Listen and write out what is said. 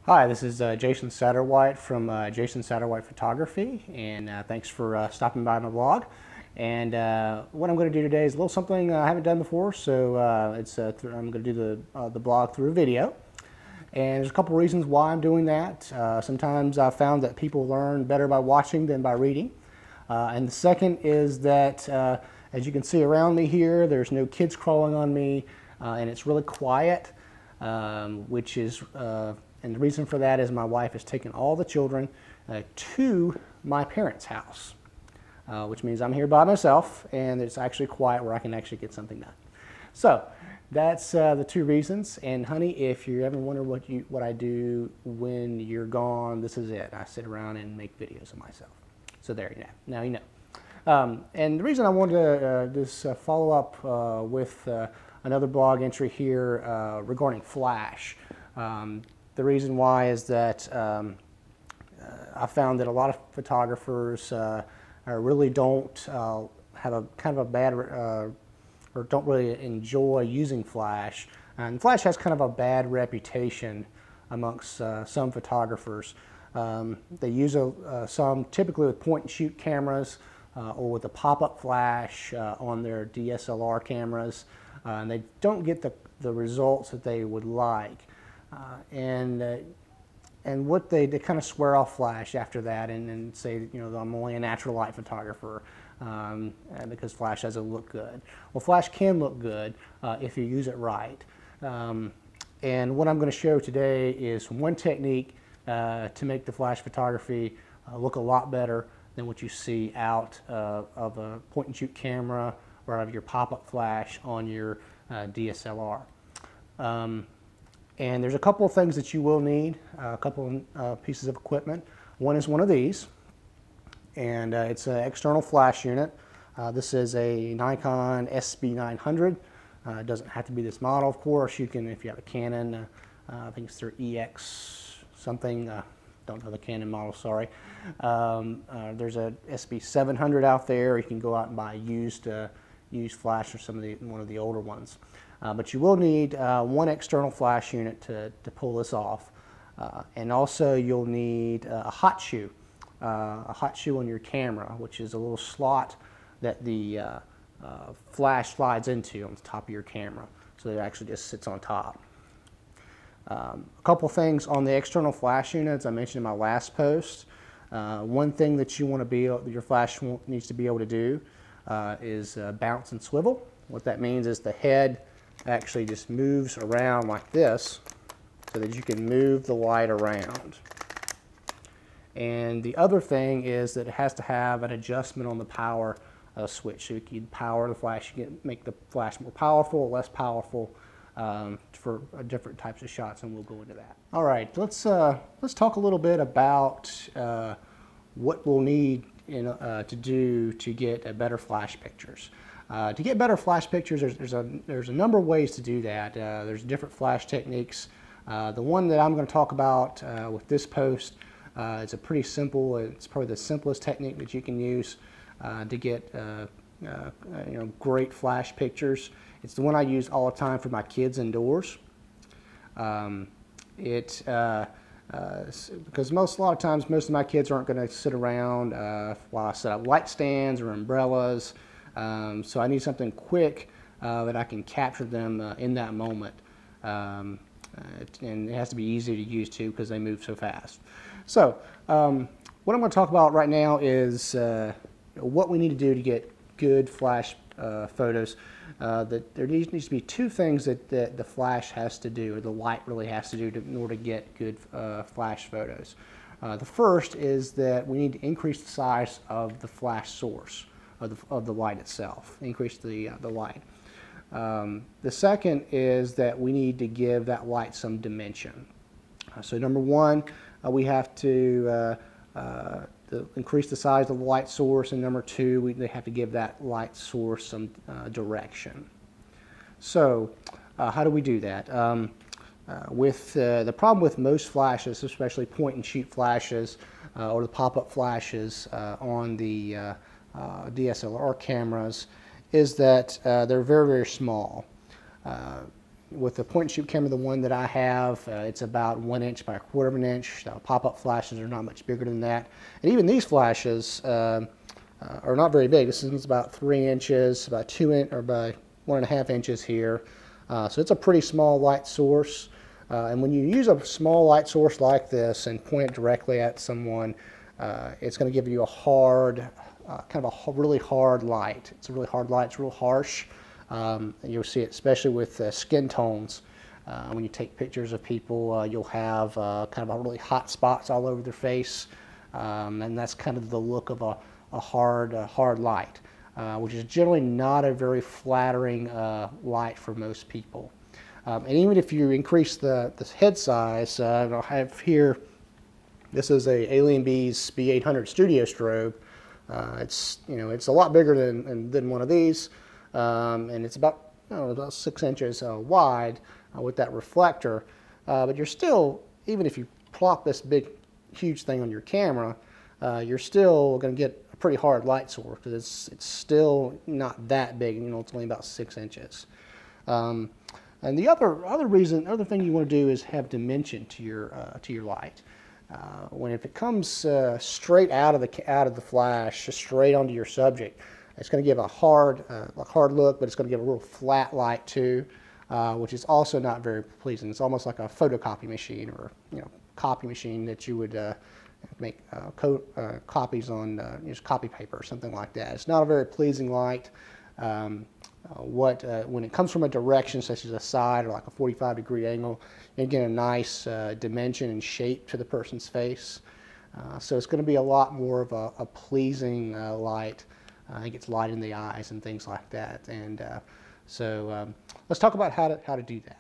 Hi, this is Jason Satterwhite from Jason Satterwhite Photography, and thanks for stopping by my blog. And what I'm going to do today is a little something I haven't done before, so I'm going to do the blog through a video. And there's a couple reasons why I'm doing that. Sometimes I've found that people learn better by watching than by reading. And the second is that, as you can see around me here, there's no kids crawling on me, and it's really quiet, and the reason for that is my wife has taken all the children to my parents' house, which means I'm here by myself, and it's actually quiet where I can actually get something done. So that's the two reasons. And honey, if you ever wonder what I do when you're gone, this is it. I sit around and make videos of myself. So there you know. Now you know. And the reason I wanted to just follow up with another blog entry here regarding flash. The reason why is that I found that a lot of photographers really don't have a kind of a bad or don't really enjoy using flash. And flash has kind of a bad reputation amongst some photographers. They use some typically with point and shoot cameras or with a pop-up flash on their DSLR cameras, and they don't get the results that they would like. And what they kind of swear off flash after that and say, you know, I'm only a natural light photographer because flash doesn't look good. Well, flash can look good if you use it right. And what I'm going to show today is one technique to make the flash photography look a lot better than what you see out of a point and shoot camera or out of your pop-up flash on your DSLR. And there's a couple of things that you will need, a couple of pieces of equipment. One is one of these, and it's an external flash unit. This is a Nikon SB900. It doesn't have to be this model, of course. You can, if you have a Canon, I think it's their EX something, don't know the Canon model, sorry. There's a SB700 out there. You can go out and buy used flash or one of the older ones. But you will need one external flash unit to pull this off. And also you'll need a hot shoe on your camera, which is a little slot that the flash slides into on the top of your camera. So it actually just sits on top. A couple things on the external flash unit, as I mentioned in my last post. One thing that your flash needs to be able to do is bounce and swivel. What that means is the head actually just moves around like this so that you can move the light around. And the other thing is that it has to have an adjustment on the power switch. So you can power the flash, you can make the flash more powerful or less powerful for different types of shots, and we'll go into that. All right, let's talk a little bit about what we'll need to do to get better flash pictures. To get better flash pictures, there's a number of ways to do that. There's different flash techniques. The one that I'm going to talk about with this post is a pretty simple. It's probably the simplest technique that you can use to get great flash pictures. It's the one I use all the time for my kids indoors. Because a lot of times most of my kids aren't going to sit around while I set up light stands or umbrellas. So I need something quick that I can capture them in that moment. And it has to be easy to use too because they move so fast. So what I'm going to talk about right now is what we need to do to get good flash photos. There needs to be two things that the flash has to do, or the light really has to do in order to get good flash photos. The first is that we need to increase the size of the flash source. Of the light itself, increase the light. The second is that we need to give that light some dimension. So number one, we have to increase the size of the light source, and number two, they have to give that light source some direction. So how do we do that? The problem with most flashes, especially point and shoot flashes or the pop-up flashes on the DSLR cameras, is that they're very, very small. with the point and shoot camera, the one that I have, it's about 1 inch by 1/4 of an inch. Pop-up flashes are not much bigger than that. And even these flashes are not very big. This is about 3 inches, about 2 inch, or by 1.5 inches here. So it's a pretty small light source. And when you use a small light source like this and point it directly at someone, it's going to give you a hard, kind of a really hard light. It's a really hard light. It's real harsh. You'll see it especially with skin tones. When you take pictures of people, you'll have kind of really hot spots all over their face, and that's kind of the look of a hard light, which is generally not a very flattering light for most people. And even if you increase the head size, I'll have here, this is a Alien Bees B800 Studio strobe. It's a lot bigger than one of these, and it's about 6 inches wide with that reflector. But you're still, even if you plop this big, huge thing on your camera, you're still going to get a pretty hard light source because it's still not that big. It's only about 6 inches. And the other thing you want to do is have dimension to your light. If it comes straight out of the flash, straight onto your subject, it's going to give a hard look, but it's going to give a real flat light too, which is also not very pleasing. It's almost like a photocopy machine, or copy machine that you would make copies on just copy paper or something like that. It's not a very pleasing light. When it comes from a direction such as a side or like a 45-degree angle, you get a nice dimension and shape to the person's face. So it's going to be a lot more of a pleasing light. It gets light in the eyes and things like that. And so let's talk about how to do that.